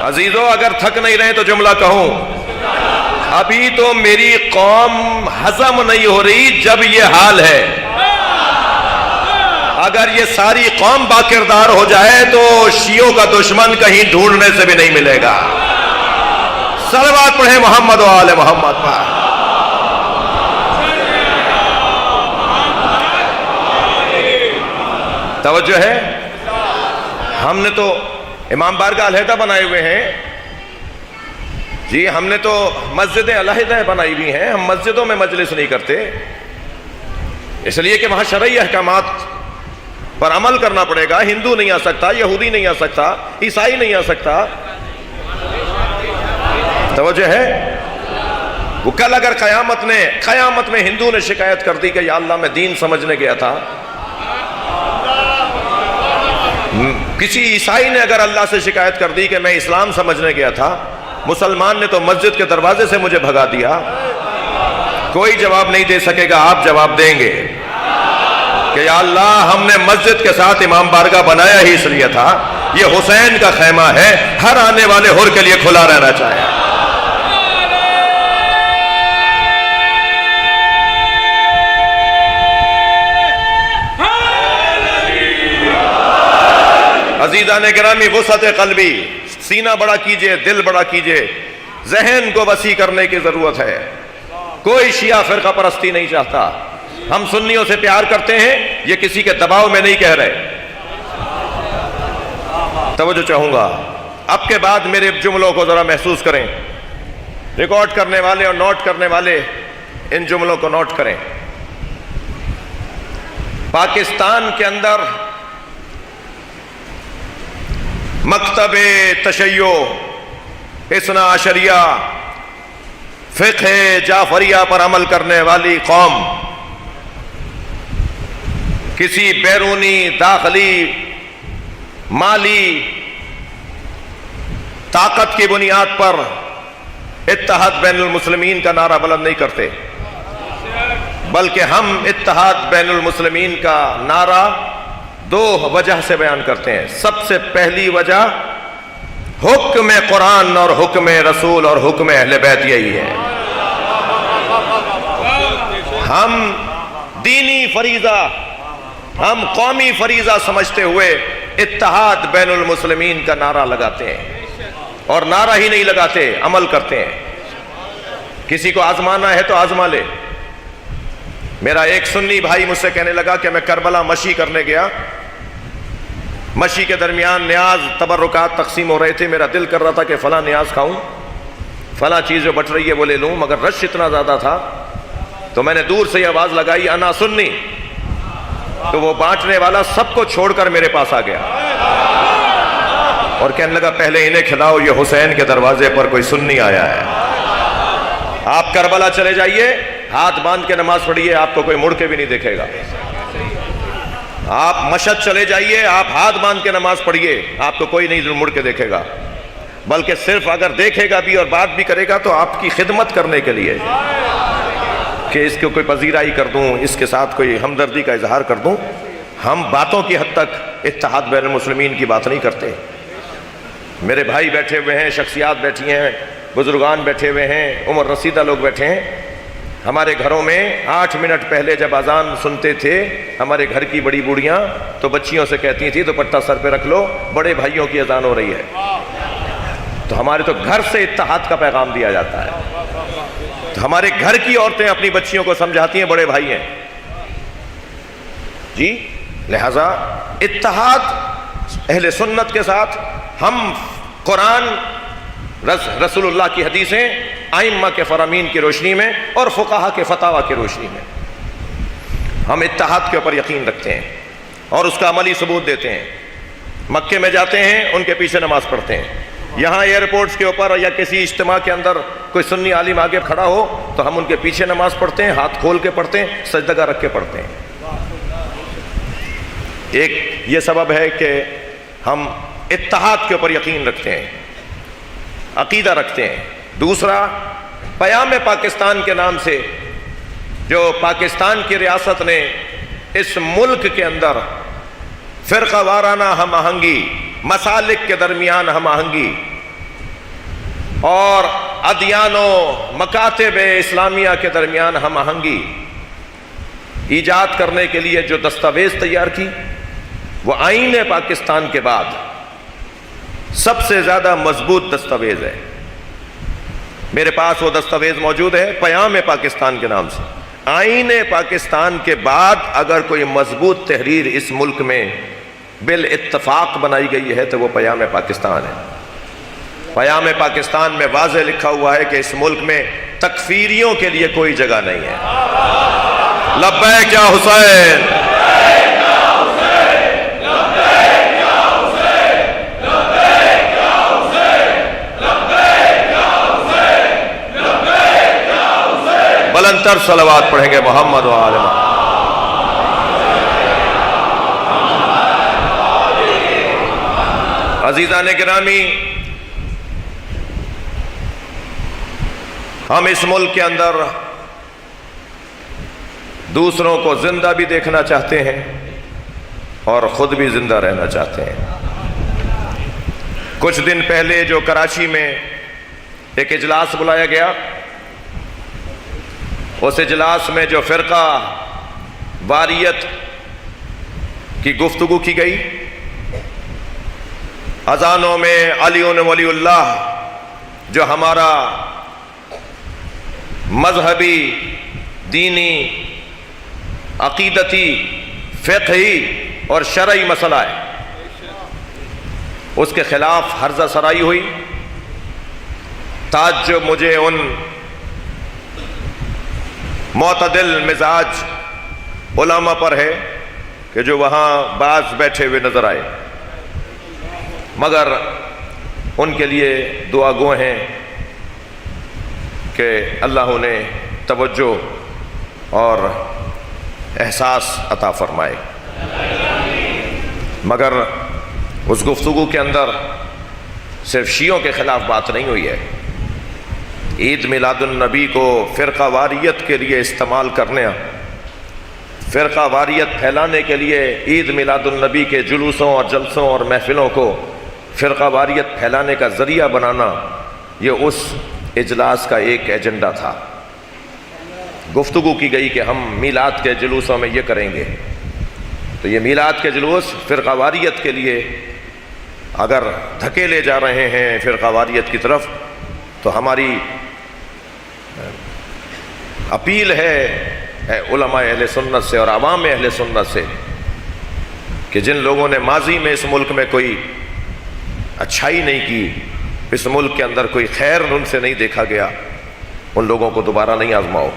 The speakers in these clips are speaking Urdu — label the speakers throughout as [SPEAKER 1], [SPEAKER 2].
[SPEAKER 1] عزیزو اگر تھک نہیں رہے تو جملہ کہوں، ابھی تو میری قوم ہضم نہیں ہو رہی جب یہ حال ہے. اگر یہ ساری قوم باکردار ہو جائے تو شیعوں کا دشمن کہیں ڈھونڈنے سے بھی نہیں ملے گا. صلوات پڑھیں محمد و آل محمد پر. توجہ ہے. ہم نے تو امام بارگاہ علیحدہ بنائے ہوئے ہیں جی، ہم نے تو مسجدیں علیحدہ بنائی ہوئی ہیں. ہم مسجدوں میں مجلس نہیں کرتے، اس لیے کہ وہاں شرعی احکامات پر عمل کرنا پڑے گا. ہندو نہیں آ سکتا، یہودی نہیں آ سکتا، عیسائی نہیں آ سکتا. توجہ ہے. وہ کل اگر قیامت میں ہندو نے شکایت کر دی کہ یا اللہ میں دین سمجھنے گیا تھا، کسی عیسائی نے اگر اللہ سے شکایت کر دی کہ میں اسلام سمجھنے گیا تھا، مسلمان نے تو مسجد کے دروازے سے مجھے بھگا دیا، کوئی جواب نہیں دے سکے گا. آپ جواب دیں گے کہ یا اللہ ہم نے مسجد کے ساتھ امام بارگاہ بنایا ہی اس لیے تھا، یہ حسین کا خیمہ ہے، ہر آنے والے حر کے لیے کھلا رہنا چاہیے. عزیزان گرامی، وسعت قلبی، سینہ بڑا کیجئے، دل بڑا کیجئے، ذہن کو وسیع کرنے کی ضرورت ہے. کوئی شیعہ فرقہ پرستی نہیں چاہتا. ہم سنیوں سے پیار کرتے ہیں، یہ کسی کے دباؤ میں نہیں کہہ رہے. توجہ چاہوں گا. اب کے بعد میرے جملوں کو ذرا محسوس کریں. ریکارڈ کرنے والے اور نوٹ کرنے والے ان جملوں کو نوٹ کریں. پاکستان کے اندر مکتب تشیع، اثنا عشریہ، فقہ جعفریہ پر عمل کرنے والی قوم کسی بیرونی، داخلی، مالی طاقت کی بنیاد پر اتحاد بین المسلمین کا نعرہ بلند نہیں کرتے، بلکہ ہم اتحاد بین المسلمین کا نعرہ دو وجہ سے بیان کرتے ہیں. سب سے پہلی وجہ حکم قرآن اور حکم رسول اور حکم اہل بیت یہی ہے. ہم دینی فریضہ، ہم قومی فریضہ سمجھتے ہوئے اتحاد بین المسلمین کا نعرہ لگاتے ہیں، اور نعرہ ہی نہیں لگاتے، عمل کرتے ہیں. کسی کو آزمانا ہے تو آزما لے. میرا ایک سنی بھائی مجھ سے کہنے لگا کہ میں کربلا مشی کرنے گیا، مشی کے درمیان نیاز تبرکات تقسیم ہو رہے تھے، میرا دل کر رہا تھا کہ فلاں نیاز کھاؤں، فلاں چیز جو بٹ رہی ہے وہ لے لوں، مگر رش اتنا زیادہ تھا تو میں نے دور سے یہ آواز لگائی، انا سنی. تو وہ بانٹنے والا سب کو چھوڑ کر میرے پاس آ گیا اور کہنے لگا پہلے انہیں کھلاؤ، یہ حسین کے دروازے پر کوئی سنی آیا ہے. آپ کربلا چلے جائیے، ہاتھ باندھ کے نماز پڑھیے، آپ کو کوئی مڑ کے بھی نہیں دیکھے گا. آپ مشہد چلے جائیے، آپ ہاتھ باندھ کے نماز پڑھیے، آپ کو کوئی نہیں مڑ کے دیکھے گا، بلکہ صرف اگر دیکھے گا بھی اور بات بھی کرے گا تو آپ کی خدمت کرنے کے لیے کہ اس کو کوئی پذیرائی کر دوں، اس کے ساتھ کوئی ہمدردی کا اظہار کر دوں. ہم باتوں کی حد تک اتحاد بین المسلمین کی بات نہیں کرتے. میرے بھائی بیٹھے ہوئے ہیں، شخصیات بیٹھی ہیں، بزرگان بیٹھے ہوئے ہیں، عمر رسیدہ لوگ بیٹھے ہیں. ہمارے گھروں میں 8 منٹ پہلے جب اذان سنتے تھے ہمارے گھر کی بڑی بوڑھیاں تو بچیوں سے کہتی تھیں دوپٹہ سر پہ رکھ لو، بڑے بھائیوں کی اذان ہو رہی ہے. تو ہمارے تو گھر سے اتحاد کا پیغام دیا جاتا ہے. تو ہمارے گھر کی عورتیں اپنی بچیوں کو سمجھاتی ہیں بڑے بھائی ہیں جی. لہذا اتحاد اہل سنت کے ساتھ، ہم قرآن، رسول اللہ کی حدیثیں، ائمہ کے فرامین کی روشنی میں اور فقہا کے فتاوی کی روشنی میں ہم اتحاد کے اوپر یقین رکھتے ہیں اور اس کا عملی ثبوت دیتے ہیں. مکے میں جاتے ہیں، ان کے پیچھے نماز پڑھتے ہیں. یہاں ایئرپورٹس کے اوپر یا کسی اجتماع کے اندر کوئی سنی عالم آگے کھڑا ہو تو ہم ان کے پیچھے نماز پڑھتے ہیں، ہاتھ کھول کے پڑھتے ہیں، سجدگاہ رکھ کے پڑھتے ہیں. ایک یہ سبب ہے کہ ہم اتحاد کے اوپر یقین رکھتے ہیں، عقیدہ رکھتے ہیں. دوسرا، پیام پاکستان کے نام سے جو پاکستان کی ریاست نے اس ملک کے اندر فرقہ وارانہ ہم آہنگی، مسالک کے درمیان ہم آہنگی اور ادیان و مکاتب اسلامیہ کے درمیان ہم آہنگی ایجاد کرنے کے لیے جو دستاویز تیار کی، وہ آئین پاکستان کے بعد سب سے زیادہ مضبوط دستاویز ہے۔ میرے پاس وہ دستاویز موجود ہے پیام پاکستان کے نام سے۔ آئین پاکستان کے بعد اگر کوئی مضبوط تحریر اس ملک میں بالاتفاق بنائی گئی ہے تو وہ پیام پاکستان ہے۔ پیام پاکستان میں واضح لکھا ہوا ہے کہ اس ملک میں تکفیریوں کے لیے کوئی جگہ نہیں ہے۔ لبیک یا حسین، بلندتر صلوات پڑھیں گے محمد و آل محمد۔ عزیزان گرامی، ہم اس ملک کے اندر دوسروں کو زندہ بھی دیکھنا چاہتے ہیں اور خود بھی زندہ رہنا چاہتے ہیں۔ کچھ دن پہلے جو کراچی میں ایک اجلاس بلایا گیا، اس اجلاس میں جو فرقہ واریت کی گفتگو کی گئی، اذانوں میں علی ولی اللہ جو ہمارا مذہبی، دینی، عقیدتی، فقہی اور شرعی مسئلہ ہے، اس کے خلاف ہرزہ سرائی ہوئی۔ تعجب مجھے ان معتدل مزاج علماء پر ہے کہ جو وہاں بعض بیٹھے ہوئے نظر آئے، مگر ان کے لیے دعا گو ہیں کہ اللہ انہیں توجہ اور احساس عطا فرمائے۔ مگر اس گفتگو کے اندر صرف شیعوں کے خلاف بات نہیں ہوئی ہے۔ عید میلاد النبی کو فرقہ واریت کے لیے استعمال کرنے، فرقہ واریت پھیلانے کے لیے عید میلاد النبی کے جلوسوں اور جلسوں اور محفلوں کو فرقہ واریت پھیلانے کا ذریعہ بنانا، یہ اس اجلاس کا ایک ایجنڈا تھا۔ گفتگو کی گئی کہ ہم میلاد کے جلوسوں میں یہ کریں گے، تو یہ میلاد کے جلوس فرقہ واریت کے لیے اگر دھکیلے جا رہے ہیں فرقہ واریت کی طرف، تو ہماری اپیل ہے علماء اہل سنت سے اور عوام اہل سنت سے کہ جن لوگوں نے ماضی میں اس ملک میں کوئی اچھائی نہیں کی، اس ملک کے اندر کوئی خیر ان سے نہیں دیکھا گیا، ان لوگوں کو دوبارہ نہیں آزماؤ۔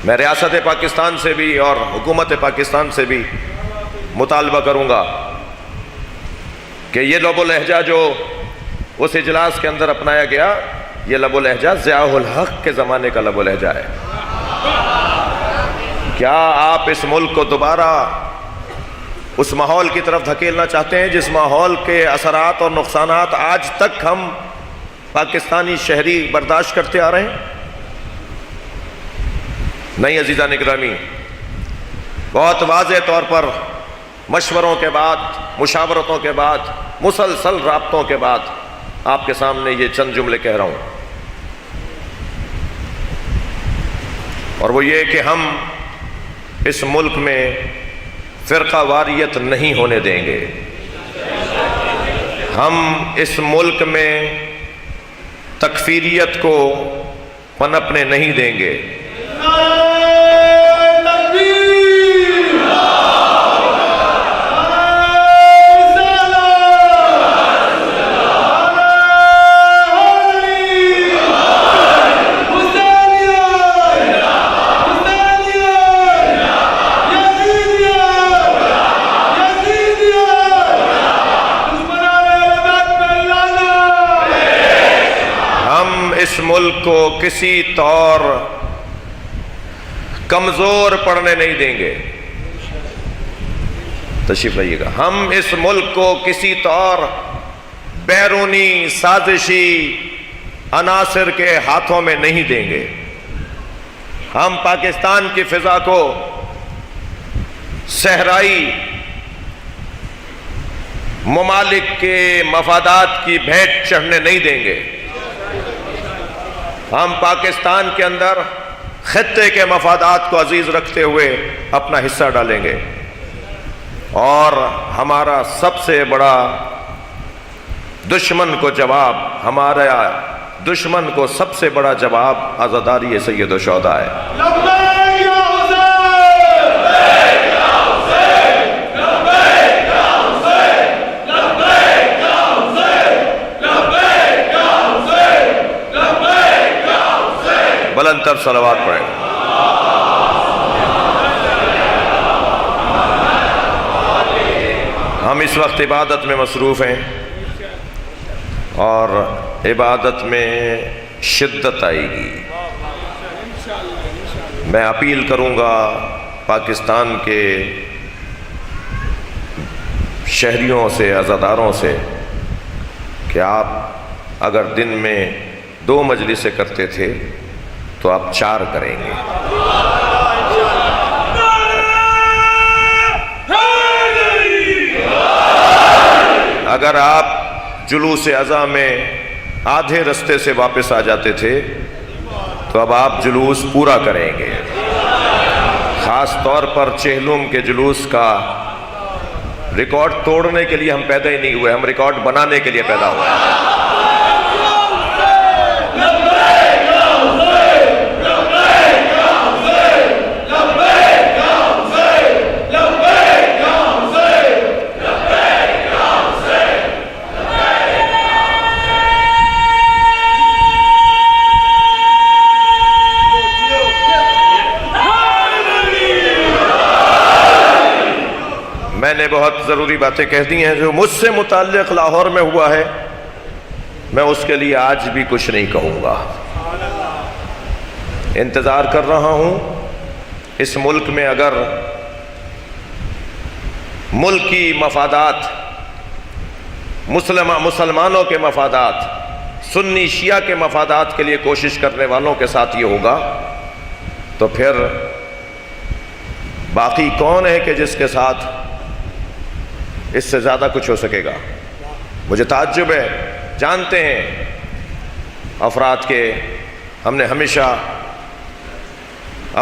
[SPEAKER 1] میں ریاست پاکستان سے بھی اور حکومت پاکستان سے بھی مطالبہ کروں گا کہ یہ لب و لہجہ جو اس اجلاس کے اندر اپنایا گیا، یہ لب و لہجہ ضیاء الحق کے زمانے کا لب و لہجہ ہے۔ کیا آپ اس ملک کو دوبارہ اس ماحول کی طرف دھکیلنا چاہتے ہیں جس ماحول کے اثرات اور نقصانات آج تک ہم پاکستانی شہری برداشت کرتے آ رہے ہیں؟ نہیں عزیزان گرامی، بہت واضح طور پر مشوروں کے بعد، مشاورتوں کے بعد، مسلسل رابطوں کے بعد آپ کے سامنے یہ چند جملے کہہ رہا ہوں، اور وہ یہ کہ ہم اس ملک میں فرقہ واریت نہیں ہونے دیں گے۔ ہم اس ملک میں تکفیریت کو پنپنے نہیں دیں گے۔ اس ملک کو کسی طور کمزور پڑنے نہیں دیں گے۔ تشریف لائیے گا۔ ہم اس ملک کو کسی طور بیرونی سازشی عناصر کے ہاتھوں میں نہیں دیں گے۔ ہم پاکستان کی فضا کو صحرائی ممالک کے مفادات کی بھیٹ چڑھنے نہیں دیں گے۔ ہم پاکستان کے اندر خطے کے مفادات کو عزیز رکھتے ہوئے اپنا حصہ ڈالیں گے، اور ہمارا سب سے بڑا دشمن کو جواب، ہمارا دشمن کو سب سے بڑا جواب عزاداری سید الشہداء ہے۔ بلند تر صلوات پڑھیں۔ ہم اس وقت عبادت میں مصروف ہیں، اور عبادت میں شدت آئے گی۔ میں اپیل کروں گا پاکستان کے شہریوں سے، عزاداروں سے، کہ آپ اگر دن میں 2 مجلسیں کرتے تھے تو آپ 4 کریں گے۔ اگر آپ جلوس اضحیٰ میں آدھے رستے سے واپس آ جاتے تھے تو اب آپ جلوس پورا کریں گے۔ خاص طور پر چہلم کے جلوس کا ریکارڈ توڑنے کے لیے ہم پیدا ہی نہیں ہوئے، ہم ریکارڈ بنانے کے لیے پیدا ہوئے ہیں۔ میں نے بہت ضروری باتیں کہہ دی ہیں جو مجھ سے متعلق لاہور میں ہوا ہے، میں اس کے لیے آج بھی کچھ نہیں کہوں گا۔ انتظار کر رہا ہوں اس ملک میں اگر ملکی مفادات، مسلمانوں کے مفادات، سنی شیعہ کے مفادات کے لیے کوشش کرنے والوں کے ساتھ یہ ہوگا، تو پھر باقی کون ہے کہ جس کے ساتھ اس سے زیادہ کچھ ہو سکے گا؟ مجھے تعجب ہے، جانتے ہیں افراد کے ہم نے ہمیشہ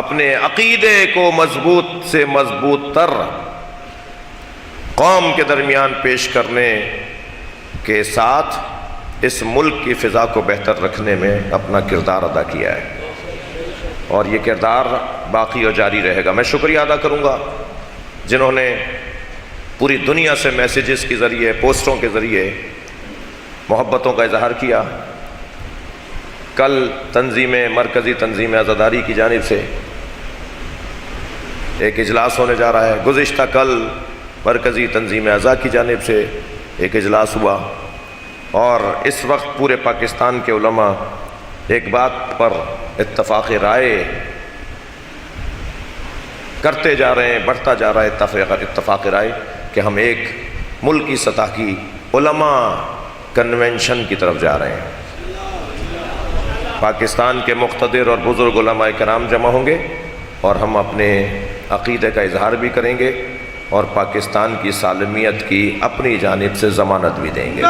[SPEAKER 1] اپنے عقیدے کو مضبوط سے مضبوط تر قوم کے درمیان پیش کرنے کے ساتھ اس ملک کی فضا کو بہتر رکھنے میں اپنا کردار ادا کیا ہے، اور یہ کردار باقی اور جاری رہے گا۔ میں شکریہ ادا کروں گا جنہوں نے پوری دنیا سے میسیجز کے ذریعے، پوسٹوں کے ذریعے محبتوں کا اظہار کیا۔ کل مرکزی تنظیم عزاداری کی جانب سے ایک اجلاس ہونے جا رہا ہے، گزشتہ کل مرکزی تنظیم اعضاء کی جانب سے ایک اجلاس ہوا، اور اس وقت پورے پاکستان کے علماء ایک بات پر اتفاق رائے کرتے جا رہے ہیں، بڑھتا جا رہا ہے اتفاق رائے کہ ہم ایک ملکی سطح کی علماء کنونشن کی طرف جا رہے ہیں۔ پاکستان کے مقتدر اور بزرگ علماء کرام جمع ہوں گے، اور ہم اپنے عقیدے کا اظہار بھی کریں گے، اور پاکستان کی سالمیت کی اپنی جانب سے ضمانت بھی دیں گے۔